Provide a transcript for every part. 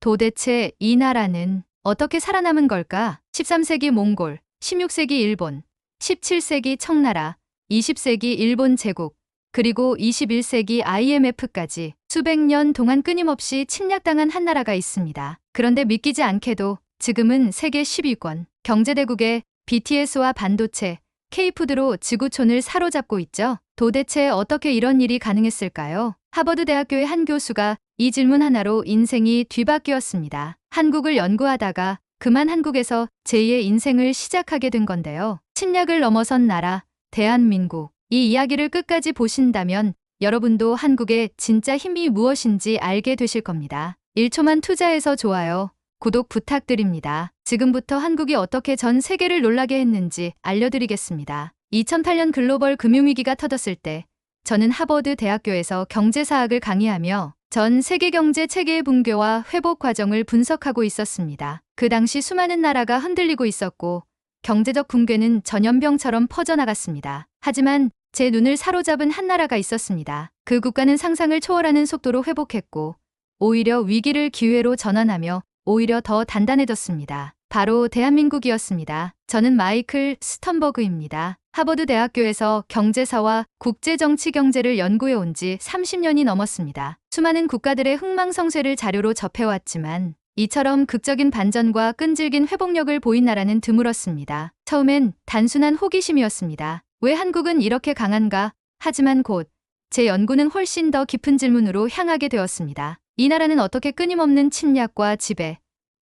도대체 이 나라는 어떻게 살아남은 걸까? 13세기 몽골, 16세기 일본, 17세기 청나라, 20세기 일본 제국, 그리고 21세기 IMF까지 수백 년 동안 끊임없이 침략당한 한 나라가 있습니다. 그런데 믿기지 않게도 지금은 세계 10위권 경제대국의 BTS와 반도체, K푸드로 지구촌을 사로잡고 있죠. 도대체 어떻게 이런 일이 가능했을까요? 하버드 대학교의 한 교수가 이 질문 하나로 인생이 뒤바뀌었습니다. 한국을 연구하다가 그만 한국에서 제2의 인생을 시작하게 된 건데요. 침략을 넘어선 나라, 대한민국. 이 이야기를 끝까지 보신다면 여러분도 한국의 진짜 힘이 무엇인지 알게 되실 겁니다. 1초만 투자해서 좋아요, 구독 부탁드립니다. 지금부터 한국이 어떻게 전 세계를 놀라게 했는지 알려드리겠습니다. 2008년 글로벌 금융위기가 터졌을 때 저는 하버드 대학교에서 경제사학을 강의하며 전 세계 경제 체계의 붕괴와 회복 과정을 분석하고 있었습니다. 그 당시 수많은 나라가 흔들리고 있었고 경제적 붕괴는 전염병처럼 퍼져나갔습니다. 하지만 제 눈을 사로잡은 한 나라가 있었습니다. 그 국가는 상상을 초월하는 속도로 회복했고 오히려 위기를 기회로 전환하며 오히려 더 단단해졌습니다. 바로 대한민국이었습니다. 저는 마이클 스턴버그입니다. 하버드 대학교에서 경제사와 국제정치 경제를 연구해 온 지 30년이 넘었습니다. 수많은 국가들의 흥망성쇠를 자료로 접해왔지만 이처럼 극적인 반전과 끈질긴 회복력을 보인 나라는 드물었습니다. 처음엔 단순한 호기심이었습니다. 왜 한국은 이렇게 강한가? 하지만 곧 제 연구는 훨씬 더 깊은 질문으로 향하게 되었습니다. 이 나라는 어떻게 끊임없는 침략과 지배,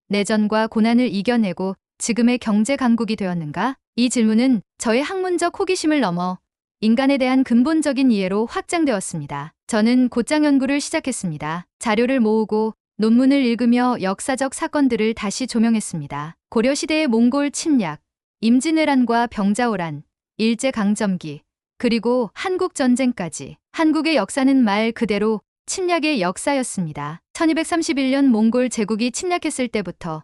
내전과 고난을 이겨내고 지금의 경제 강국이 되었는가? 이 질문은 저의 학문적 호기심을 넘어 인간에 대한 근본적인 이해로 확장되었습니다. 저는 곧장 연구를 시작했습니다. 자료를 모으고 논문을 읽으며 역사적 사건들을 다시 조명했습니다. 고려시대의 몽골 침략, 임진왜란과 병자호란, 일제강점기, 그리고 한국전쟁까지. 한국의 역사는 말 그대로 침략의 역사였습니다. 1231년 몽골 제국이 침략했을 때부터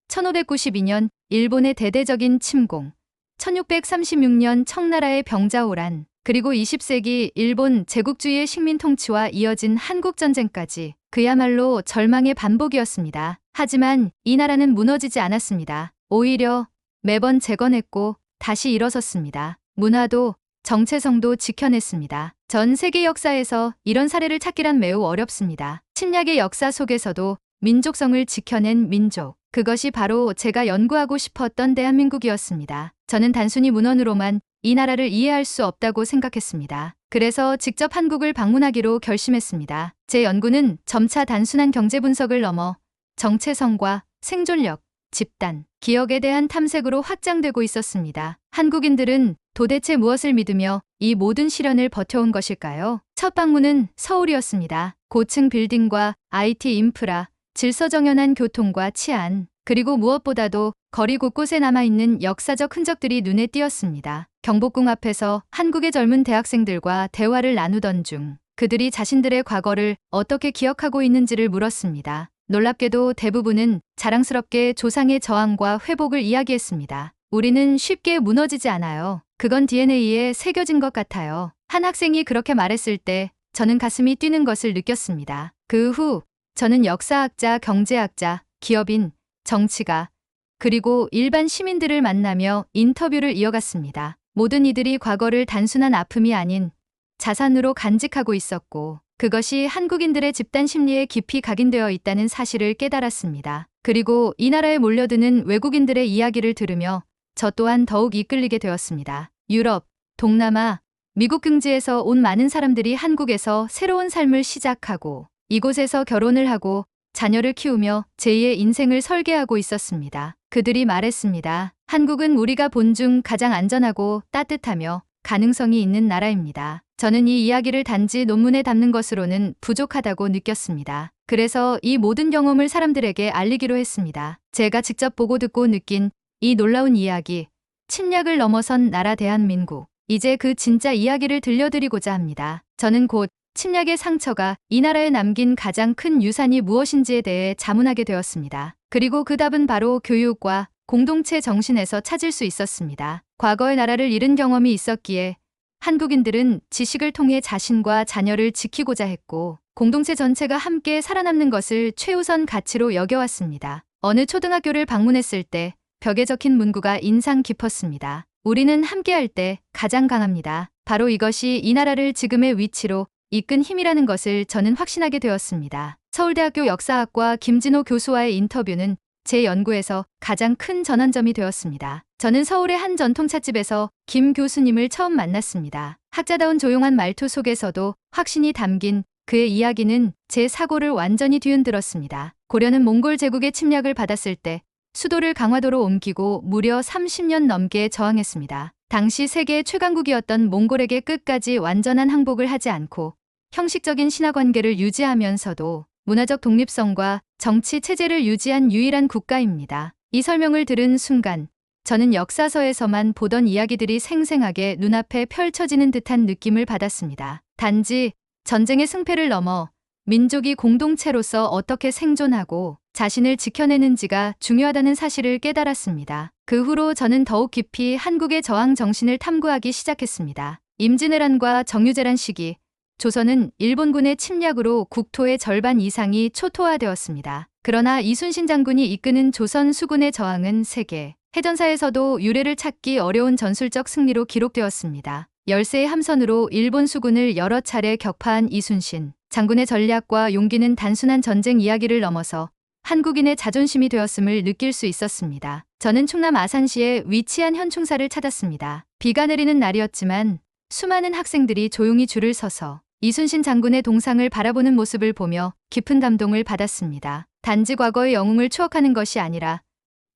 1592년 일본의 대대적인 침공, 1636년 청나라의 병자호란, 그리고 20세기 일본 제국주의의 식민 통치와 이어진 한국전쟁까지 그야말로 절망의 반복이었습니다. 하지만 이 나라는 무너지지 않았습니다. 오히려 매번 재건했고 다시 일어섰습니다. 문화도 정체성도 지켜냈습니다. 전 세계 역사에서 이런 사례를 찾기란 매우 어렵습니다. 침략의 역사 속에서도 민족성을 지켜낸 민족. 그것이 바로 제가 연구하고 싶었던 대한민국이었습니다. 저는 단순히 문헌으로만 이 나라를 이해할 수 없다고 생각했습니다. 그래서 직접 한국을 방문하기로 결심했습니다. 제 연구는 점차 단순한 경제 분석을 넘어 정체성과 생존력, 집단, 기억에 대한 탐색으로 확장되고 있었습니다. 한국인들은 도대체 무엇을 믿으며 이 모든 시련을 버텨온 것일까요? 첫 방문은 서울이었습니다. 고층 빌딩과 IT 인프라, 질서정연한 교통과 치안, 그리고 무엇보다도 거리 곳곳에 남아있는 역사적 흔적들이 눈에 띄었습니다. 경복궁 앞에서 한국의 젊은 대학생들과 대화를 나누던 중 그들이 자신들의 과거를 어떻게 기억하고 있는지를 물었습니다. 놀랍게도 대부분은 자랑스럽게 조상의 저항과 회복을 이야기했습니다. 우리는 쉽게 무너지지 않아요. 그건 DNA에 새겨진 것 같아요. 한 학생이 그렇게 말했을 때 저는 가슴이 뛰는 것을 느꼈습니다. 그 후 저는 역사학자, 경제학자, 기업인, 정치가, 그리고 일반 시민들을 만나며 인터뷰를 이어갔습니다. 모든 이들이 과거를 단순한 아픔이 아닌 자산으로 간직하고 있었고 그것이 한국인들의 집단 심리에 깊이 각인되어 있다는 사실을 깨달았습니다. 그리고 이 나라에 몰려드는 외국인들의 이야기를 들으며 저 또한 더욱 이끌리게 되었습니다. 유럽, 동남아, 미국 등지에서 온 많은 사람들이 한국에서 새로운 삶을 시작하고 이곳에서 결혼을 하고 자녀를 키우며 제2의 인생을 설계하고 있었습니다. 그들이 말했습니다. 한국은 우리가 본 중 가장 안전하고 따뜻하며 가능성이 있는 나라입니다. 저는 이 이야기를 단지 논문에 담는 것으로는 부족하다고 느꼈습니다. 그래서 이 모든 경험을 사람들에게 알리기로 했습니다. 제가 직접 보고 듣고 느낀 이 놀라운 이야기, 침략을 넘어선 나라 대한민국. 이제 그 진짜 이야기를 들려드리고자 합니다. 저는 곧 침략의 상처가 이 나라에 남긴 가장 큰 유산이 무엇인지에 대해 자문하게 되었습니다. 그리고 그 답은 바로 교육과 공동체 정신에서 찾을 수 있었습니다. 과거의 나라를 잃은 경험이 있었기에 한국인들은 지식을 통해 자신과 자녀를 지키고자 했고 공동체 전체가 함께 살아남는 것을 최우선 가치로 여겨왔습니다. 어느 초등학교를 방문했을 때 벽에 적힌 문구가 인상 깊었습니다. 우리는 함께할 때 가장 강합니다. 바로 이것이 이 나라를 지금의 위치로 이끈 힘이라는 것을 저는 확신하게 되었습니다. 서울대학교 역사학과 김진호 교수와의 인터뷰는 제 연구에서 가장 큰 전환점이 되었습니다. 저는 서울의 한 전통찻집에서 김 교수님을 처음 만났습니다. 학자다운 조용한 말투 속에서도 확신이 담긴 그의 이야기는 제 사고를 완전히 뒤흔들었습니다. 고려는 몽골 제국의 침략을 받았을 때 수도를 강화도로 옮기고 무려 30년 넘게 저항했습니다. 당시 세계 최강국이었던 몽골에게 끝까지 완전한 항복을 하지 않고 형식적인 신하 관계를 유지하면서도 문화적 독립성과 정치 체제를 유지한 유일한 국가입니다. 이 설명을 들은 순간 저는 역사서에서만 보던 이야기들이 생생하게 눈앞에 펼쳐지는 듯한 느낌을 받았습니다. 단지 전쟁의 승패를 넘어 민족이 공동체로서 어떻게 생존하고 자신을 지켜내는지가 중요하다는 사실을 깨달았습니다. 그 후로 저는 더욱 깊이 한국의 저항 정신을 탐구하기 시작했습니다. 임진왜란과 정유재란 시기, 조선은 일본군의 침략으로 국토의 절반 이상이 초토화되었습니다. 그러나 이순신 장군이 이끄는 조선 수군의 저항은 세계 해전사에서도 유례를 찾기 어려운 전술적 승리로 기록되었습니다. 열세의 함선으로 일본 수군을 여러 차례 격파한 이순신 장군의 전략과 용기는 단순한 전쟁 이야기를 넘어서 한국인의 자존심이 되었음을 느낄 수 있었습니다. 저는 충남 아산시에 위치한 현충사를 찾았습니다. 비가 내리는 날이었지만 수많은 학생들이 조용히 줄을 서서 이순신 장군의 동상을 바라보는 모습을 보며 깊은 감동을 받았습니다. 단지 과거의 영웅을 추억하는 것이 아니라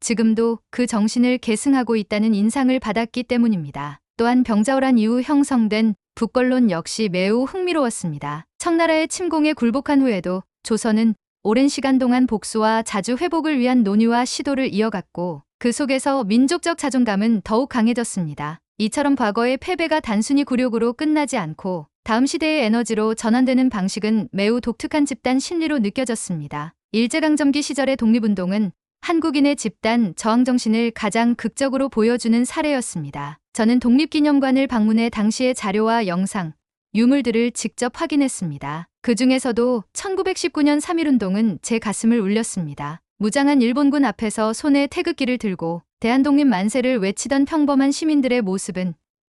지금도 그 정신을 계승하고 있다는 인상을 받았기 때문입니다. 또한 병자호란 이후 형성된 북권론 역시 매우 흥미로웠습니다. 청나라의 침공에 굴복한 후에도 조선은 오랜 시간 동안 복수와 자주 회복을 위한 논의와 시도를 이어갔고 그 속에서 민족적 자존감은 더욱 강해졌습니다. 이처럼 과거의 패배가 단순히 굴욕으로 끝나지 않고 다음 시대의 에너지로 전환되는 방식은 매우 독특한 집단 심리로 느껴졌습니다. 일제강점기 시절의 독립운동은 한국인의 집단 저항 정신을 가장 극적으로 보여주는 사례였습니다. 저는 독립기념관을 방문해 당시의 자료와 영상, 유물들을 직접 확인했습니다. 그 중에서도 1919년 3.1운동은 제 가슴을 울렸습니다. 무장한 일본군 앞에서 손에 태극기를 들고 대한독립 만세를 외치던 평범한 시민들의 모습은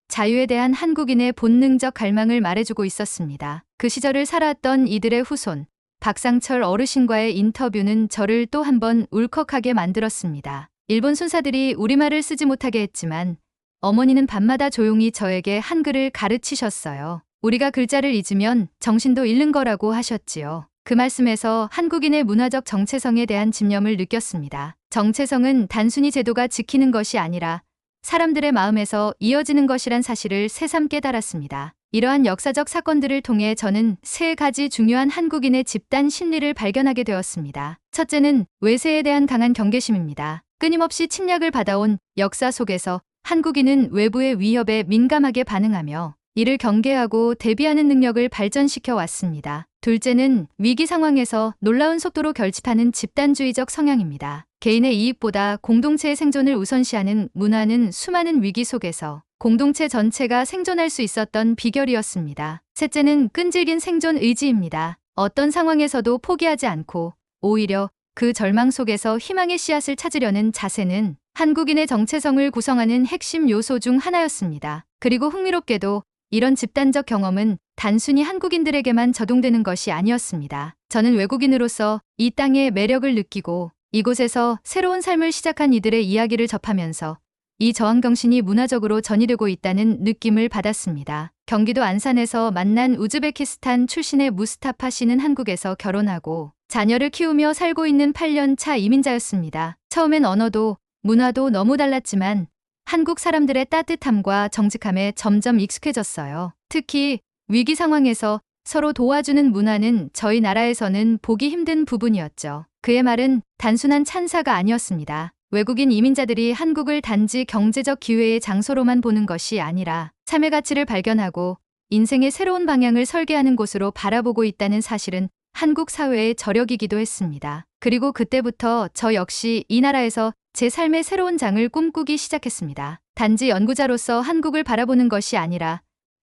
자유에 대한 한국인의 본능적 갈망을 말해주고 있었습니다. 그 시절을 살았던 이들의 후손, 박상철 어르신과의 인터뷰는 저를 또 한 번 울컥하게 만들었습니다. 일본 순사들이 우리말을 쓰지 못하게 했지만 어머니는 밤마다 조용히 저에게 한글을 가르치셨어요. 우리가 글자를 잊으면 정신도 잃는 거라고 하셨지요. 그 말씀에서 한국인의 문화적 정체성에 대한 집념을 느꼈습니다. 정체성은 단순히 제도가 지키는 것이 아니라 사람들의 마음에서 이어지는 것이란 사실을 새삼 깨달았습니다. 이러한 역사적 사건들을 통해 저는 세 가지 중요한 한국인의 집단 심리를 발견하게 되었습니다. 첫째는 외세에 대한 강한 경계심입니다. 끊임없이 침략을 받아온 역사 속에서 한국인은 외부의 위협에 민감하게 반응하며 이를 경계하고 대비하는 능력을 발전시켜 왔습니다. 둘째는 위기 상황에서 놀라운 속도로 결집하는 집단주의적 성향입니다. 개인의 이익보다 공동체의 생존을 우선시하는 문화는 수많은 위기 속에서 공동체 전체가 생존할 수 있었던 비결이었습니다. 셋째는 끈질긴 생존 의지입니다. 어떤 상황에서도 포기하지 않고 오히려 그 절망 속에서 희망의 씨앗을 찾으려는 자세는 한국인의 정체성을 구성하는 핵심 요소 중 하나였습니다. 그리고 흥미롭게도 이런 집단적 경험은 단순히 한국인들에게만 적용되는 것이 아니었습니다. 저는 외국인으로서 이 땅의 매력을 느끼고 이곳에서 새로운 삶을 시작한 이들의 이야기를 접하면서 이 저항정신이 문화적으로 전이되고 있다는 느낌을 받았습니다. 경기도 안산에서 만난 우즈베키스탄 출신의 무스타파 씨는 한국에서 결혼하고 자녀를 키우며 살고 있는 8년 차 이민자였습니다. 처음엔 언어도 문화도 너무 달랐지만 한국 사람들의 따뜻함과 정직함에 점점 익숙해졌어요. 특히 위기 상황에서 서로 도와주는 문화는 저희 나라에서는 보기 힘든 부분이었죠. 그의 말은 단순한 찬사가 아니었습니다. 외국인 이민자들이 한국을 단지 경제적 기회의 장소로만 보는 것이 아니라 삶의 가치를 발견하고 인생의 새로운 방향을 설계하는 곳으로 바라보고 있다는 사실은 한국 사회의 저력이기도 했습니다. 그리고 그때부터 저 역시 이 나라에서 제 삶의 새로운 장을 꿈꾸기 시작했습니다. 단지 연구자로서 한국을 바라보는 것이 아니라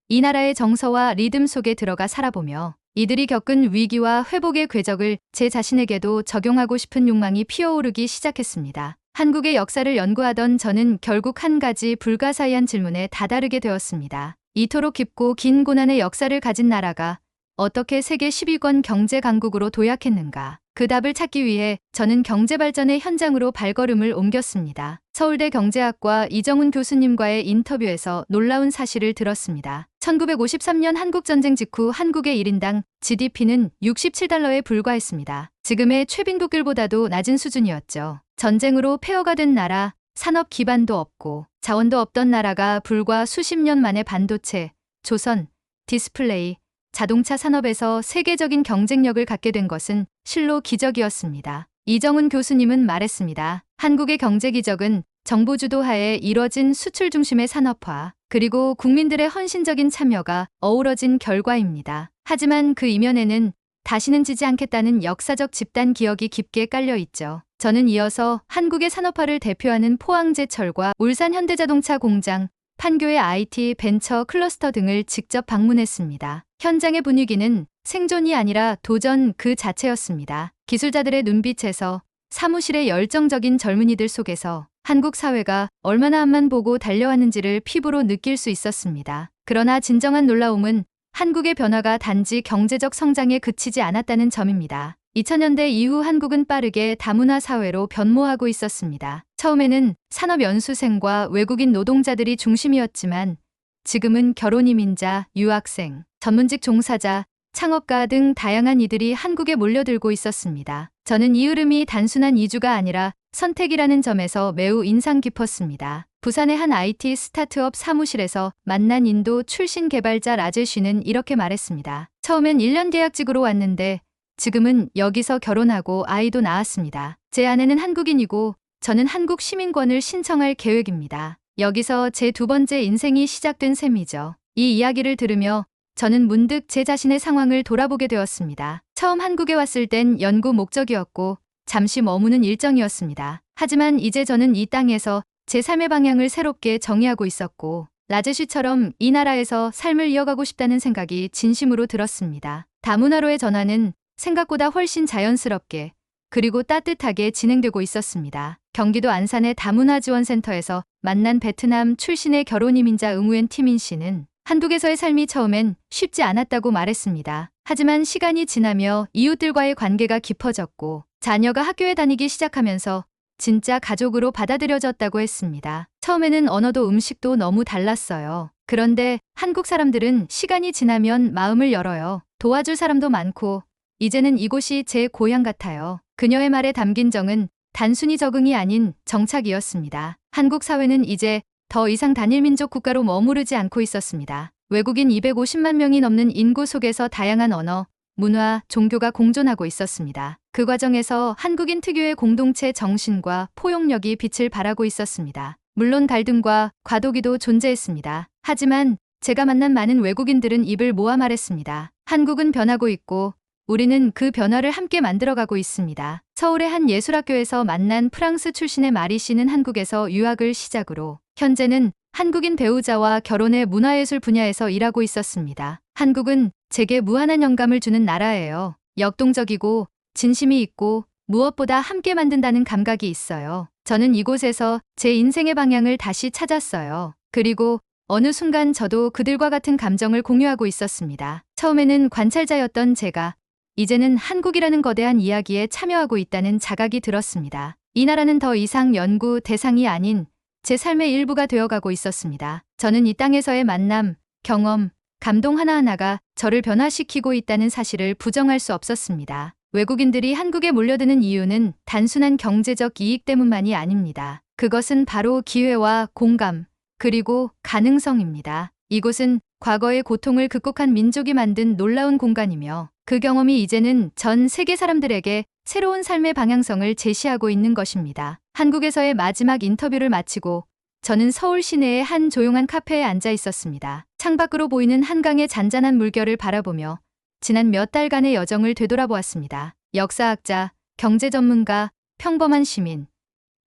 이 나라의 정서와 리듬 속에 들어가 살아보며 이들이 겪은 위기와 회복의 궤적을 제 자신에게도 적용하고 싶은 욕망이 피어오르기 시작했습니다. 한국의 역사를 연구하던 저는 결국 한 가지 불가사의한 질문에 다다르게 되었습니다. 이토록 깊고 긴 고난의 역사를 가진 나라가 어떻게 세계 10위권 경제 강국으로 도약했는가? 그 답을 찾기 위해 저는 경제발전의 현장으로 발걸음을 옮겼습니다. 서울대 경제학과 이정훈 교수님과의 인터뷰에서 놀라운 사실을 들었습니다. 1953년 한국전쟁 직후 한국의 1인당 GDP는 67달러에 불과했습니다. 지금의 최빈국들보다도 낮은 수준이었죠. 전쟁으로 폐허가 된 나라, 산업 기반도 없고 자원도 없던 나라가 불과 수십 년 만에 반도체, 조선, 디스플레이, 자동차 산업에서 세계적인 경쟁력을 갖게 된 것은 실로 기적이었습니다. 이정훈 교수님은 말했습니다. 한국의 경제 기적은 정부 주도하에 이뤄진 수출 중심의 산업화, 그리고 국민들의 헌신적인 참여가 어우러진 결과입니다. 하지만 그 이면에는 다시는 지지 않겠다는 역사적 집단 기억이 깊게 깔려 있죠. 저는 이어서 한국의 산업화를 대표하는 포항제철과 울산 현대자동차 공장, 판교의 IT 벤처 클러스터 등을 직접 방문했습니다. 현장의 분위기는 생존이 아니라 도전 그 자체였습니다. 기술자들의 눈빛에서, 사무실의 열정적인 젊은이들 속에서 한국 사회가 얼마나 앞만 보고 달려왔는지를 피부로 느낄 수 있었습니다. 그러나 진정한 놀라움은 한국의 변화가 단지 경제적 성장에 그치지 않았다는 점입니다. 2000년대 이후 한국은 빠르게 다문화 사회로 변모하고 있었습니다. 처음에는 산업연수생과 외국인 노동자들이 중심이었지만 지금은 결혼 이민자, 유학생, 전문직 종사자, 창업가 등 다양한 이들이 한국에 몰려들고 있었습니다. 저는 이 흐름이 단순한 이주가 아니라 선택이라는 점에서 매우 인상 깊었습니다. 부산의 한 IT 스타트업 사무실에서 만난 인도 출신 개발자 라제쉬는 이렇게 말했습니다. 처음엔 1년 계약직으로 왔는데 지금은 여기서 결혼하고 아이도 낳았습니다. 제 아내는 한국인이고 저는 한국 시민권을 신청할 계획입니다. 여기서 제 두 번째 인생이 시작된 셈이죠. 이 이야기를 들으며 저는 문득 제 자신의 상황을 돌아보게 되었습니다. 처음 한국에 왔을 땐 연구 목적이었고 잠시 머무는 일정이었습니다. 하지만 이제 저는 이 땅에서 제 삶의 방향을 새롭게 정의하고 있었고 라제쉬처럼 이 나라에서 삶을 이어가고 싶다는 생각이 진심으로 들었습니다. 다문화로의 전환은 생각보다 훨씬 자연스럽게 그리고 따뜻하게 진행되고 있었습니다. 경기도 안산의 다문화지원센터에서 만난 베트남 출신의 결혼 이민자 응우엔 티민 씨는 한국에서의 삶이 처음엔 쉽지 않았다고 말했습니다. 하지만 시간이 지나며 이웃들과의 관계가 깊어졌고 자녀가 학교에 다니기 시작하면서 진짜 가족으로 받아들여졌다고 했습니다. 처음에는 언어도 음식도 너무 달랐어요. 그런데 한국 사람들은 시간이 지나면 마음을 열어요. 도와줄 사람도 많고 이제는 이곳이 제 고향 같아요. 그녀의 말에 담긴 정은 단순히 적응이 아닌 정착이었습니다. 한국 사회는 이제 더 이상 단일민족 국가로 머무르지 않고 있었습니다. 외국인 250만 명이 넘는 인구 속에서 다양한 언어, 문화, 종교가 공존하고 있었습니다. 그 과정에서 한국인 특유의 공동체 정신과 포용력이 빛을 발하고 있었습니다. 물론 갈등과 과도기도 존재했습니다. 하지만 제가 만난 많은 외국인들은 입을 모아 말했습니다. 한국은 변하고 있고 우리는 그 변화를 함께 만들어가고 있습니다. 서울의 한 예술학교에서 만난 프랑스 출신의 마리 씨는 한국에서 유학을 시작으로 현재는 한국인 배우자와 결혼의 문화예술 분야에서 일하고 있었습니다. 한국은 제게 무한한 영감을 주는 나라예요. 역동적이고 진심이 있고 무엇보다 함께 만든다는 감각이 있어요. 저는 이곳에서 제 인생의 방향을 다시 찾았어요. 그리고 어느 순간 저도 그들과 같은 감정을 공유하고 있었습니다. 처음에는 관찰자였던 제가 이제는 한국이라는 거대한 이야기에 참여하고 있다는 자각이 들었습니다. 이 나라는 더 이상 연구 대상이 아닌 제 삶의 일부가 되어가고 있었습니다. 저는 이 땅에서의 만남, 경험, 감동 하나하나가 저를 변화시키고 있다는 사실을 부정할 수 없었습니다. 외국인들이 한국에 몰려드는 이유는 단순한 경제적 이익 때문만이 아닙니다. 그것은 바로 기회와 공감, 그리고 가능성입니다. 이곳은 과거의 고통을 극복한 민족이 만든 놀라운 공간이며 그 경험이 이제는 전 세계 사람들에게 새로운 삶의 방향성을 제시하고 있는 것입니다. 한국에서의 마지막 인터뷰를 마치고 저는 서울 시내의 한 조용한 카페에 앉아 있었습니다. 창밖으로 보이는 한강의 잔잔한 물결을 바라보며 지난 몇 달간의 여정을 되돌아보았습니다. 역사학자, 경제 전문가, 평범한 시민.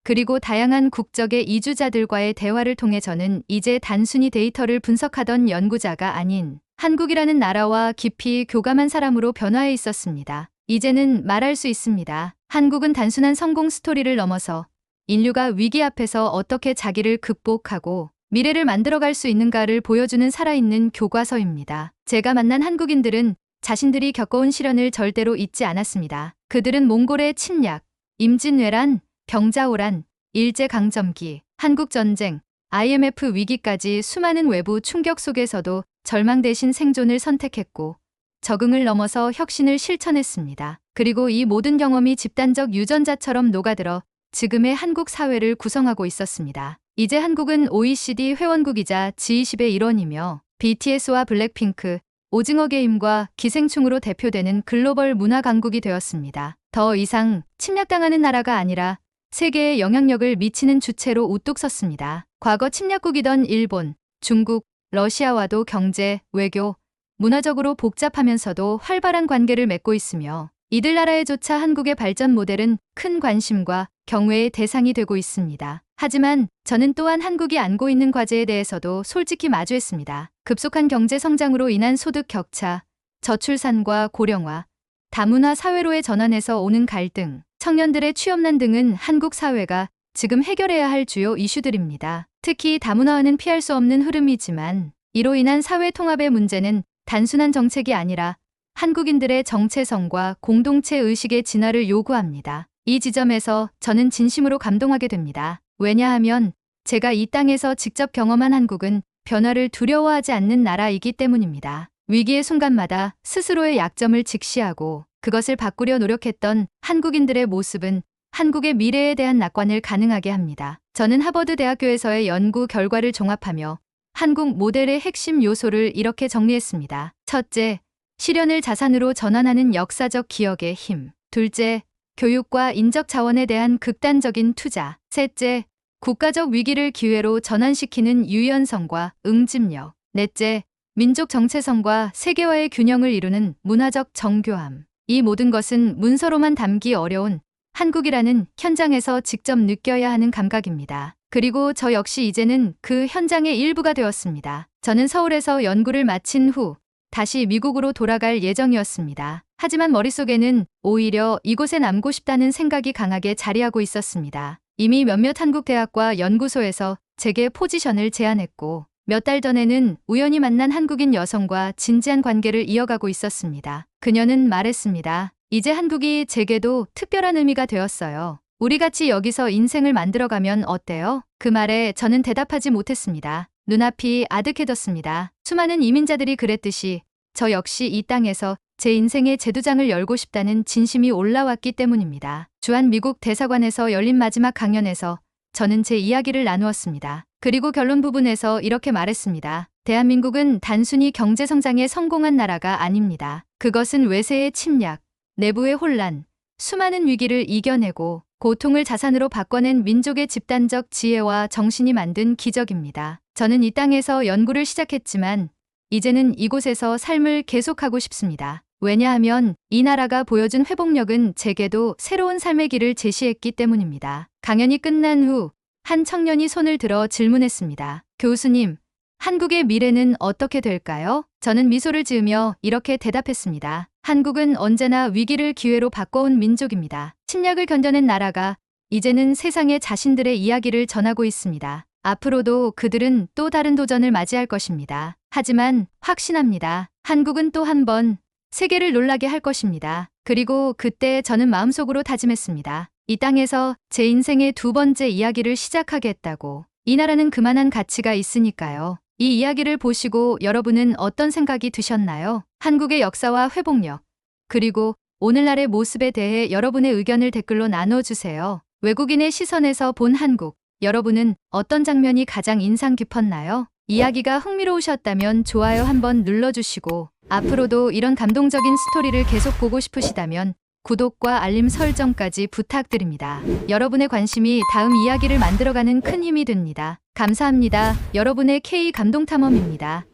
그리고 다양한 국적의 이주자들과의 대화를 통해 저는 이제 단순히 데이터를 분석하던 연구자가 아닌 한국이라는 나라와 깊이 교감한 사람으로 변화해 있었습니다. 이제는 말할 수 있습니다. 한국은 단순한 성공 스토리를 넘어서 인류가 위기 앞에서 어떻게 자기를 극복하고 미래를 만들어갈 수 있는가를 보여주는 살아있는 교과서입니다. 제가 만난 한국인들은 자신들이 겪어온 시련을 절대로 잊지 않았습니다. 그들은 몽골의 침략, 임진왜란, 병자호란, 일제강점기, 한국전쟁, IMF 위기까지 수많은 외부 충격 속에서도 절망 대신 생존을 선택했고 적응을 넘어서 혁신을 실천했습니다. 그리고 이 모든 경험이 집단적 유전자처럼 녹아들어 지금의 한국 사회를 구성하고 있었습니다. 이제 한국은 OECD 회원국이자 G20의 일원이며 BTS와 블랙핑크, 오징어 게임과 기생충으로 대표되는 글로벌 문화 강국이 되었습니다. 더 이상 침략당하는 나라가 아니라 세계에 영향력을 미치는 주체로 우뚝 섰습니다. 과거 침략국이던 일본, 중국, 러시아와도 경제, 외교, 문화적으로 복잡하면서도 활발한 관계를 맺고 있으며 이들 나라에조차 한국의 발전 모델은 큰 관심과 경외의 대상이 되고 있습니다. 하지만 저는 또한 한국이 안고 있는 과제에 대해서도 솔직히 마주했습니다. 급속한 경제 성장으로 인한 소득 격차, 저출산과 고령화, 다문화 사회로의 전환에서 오는 갈등, 청년들의 취업난 등은 한국 사회가 지금 해결해야 할 주요 이슈들입니다. 특히 다문화화는 피할 수 없는 흐름이지만 이로 인한 사회 통합의 문제는 단순한 정책이 아니라 한국인들의 정체성과 공동체 의식의 진화를 요구합니다. 이 지점에서 저는 진심으로 감동하게 됩니다. 왜냐하면 제가 이 땅에서 직접 경험한 한국은 변화를 두려워하지 않는 나라이기 때문입니다. 위기의 순간마다 스스로의 약점을 직시하고 그것을 바꾸려 노력했던 한국인들의 모습은 한국의 미래에 대한 낙관을 가능하게 합니다. 저는 하버드 대학교에서의 연구 결과를 종합하며 한국 모델의 핵심 요소를 이렇게 정리했습니다. 첫째, 시련을 자산으로 전환하는 역사적 기억의 힘. 둘째, 교육과 인적 자원에 대한 극단적인 투자. 셋째, 국가적 위기를 기회로 전환시키는 유연성과 응집력. 넷째, 민족 정체성과 세계화의 균형을 이루는 문화적 정교함. 이 모든 것은 문서로만 담기 어려운 한국이라는 현장에서 직접 느껴야 하는 감각입니다. 그리고 저 역시 이제는 그 현장의 일부가 되었습니다. 저는 서울에서 연구를 마친 후 다시 미국으로 돌아갈 예정이었습니다. 하지만 머릿속에는 오히려 이곳에 남고 싶다는 생각이 강하게 자리하고 있었습니다. 이미 몇몇 한국 대학과 연구소에서 제게 포지션을 제안했고 몇 달 전에는 우연히 만난 한국인 여성과 진지한 관계를 이어가고 있었습니다. 그녀는 말했습니다. 이제 한국이 제게도 특별한 의미가 되었어요. 우리 같이 여기서 인생을 만들어가면 어때요? 그 말에 저는 대답하지 못했습니다. 눈앞이 아득해졌습니다. 수많은 이민자들이 그랬듯이 저 역시 이 땅에서 제 인생의 재도장을 열고 싶다는 진심이 올라왔기 때문입니다. 주한 미국 대사관에서 열린 마지막 강연에서 저는 제 이야기를 나누었습니다. 그리고 결론 부분에서 이렇게 말했습니다. 대한민국은 단순히 경제 성장에 성공한 나라가 아닙니다. 그것은 외세의 침략, 내부의 혼란, 수많은 위기를 이겨내고 고통을 자산으로 바꿔낸 민족의 집단적 지혜와 정신이 만든 기적입니다. 저는 이 땅에서 연구를 시작했지만 이제는 이곳에서 삶을 계속하고 싶습니다. 왜냐하면 이 나라가 보여준 회복력은 제게도 새로운 삶의 길을 제시했기 때문입니다. 강연이 끝난 후 한 청년이 손을 들어 질문했습니다. 교수님, 한국의 미래는 어떻게 될까요? 저는 미소를 지으며 이렇게 대답했습니다. 한국은 언제나 위기를 기회로 바꿔온 민족입니다. 침략을 견뎌낸 나라가 이제는 세상에 자신들의 이야기를 전하고 있습니다. 앞으로도 그들은 또 다른 도전을 맞이할 것입니다. 하지만 확신합니다. 한국은 또 한 번 세계를 놀라게 할 것입니다. 그리고 그때 저는 마음속으로 다짐했습니다. 이 땅에서 제 인생의 두 번째 이야기를 시작하겠다고. 이 나라는 그만한 가치가 있으니까요. 이 이야기를 보시고 여러분은 어떤 생각이 드셨나요? 한국의 역사와 회복력, 그리고 오늘날의 모습에 대해 여러분의 의견을 댓글로 나눠주세요. 외국인의 시선에서 본 한국, 여러분은 어떤 장면이 가장 인상 깊었나요? 이야기가 흥미로우셨다면 좋아요 한번 눌러주시고 앞으로도 이런 감동적인 스토리를 계속 보고 싶으시다면 구독과 알림 설정까지 부탁드립니다. 여러분의 관심이 다음 이야기를 만들어가는 큰 힘이 됩니다. 감사합니다. 여러분의 K 감동탐험입니다.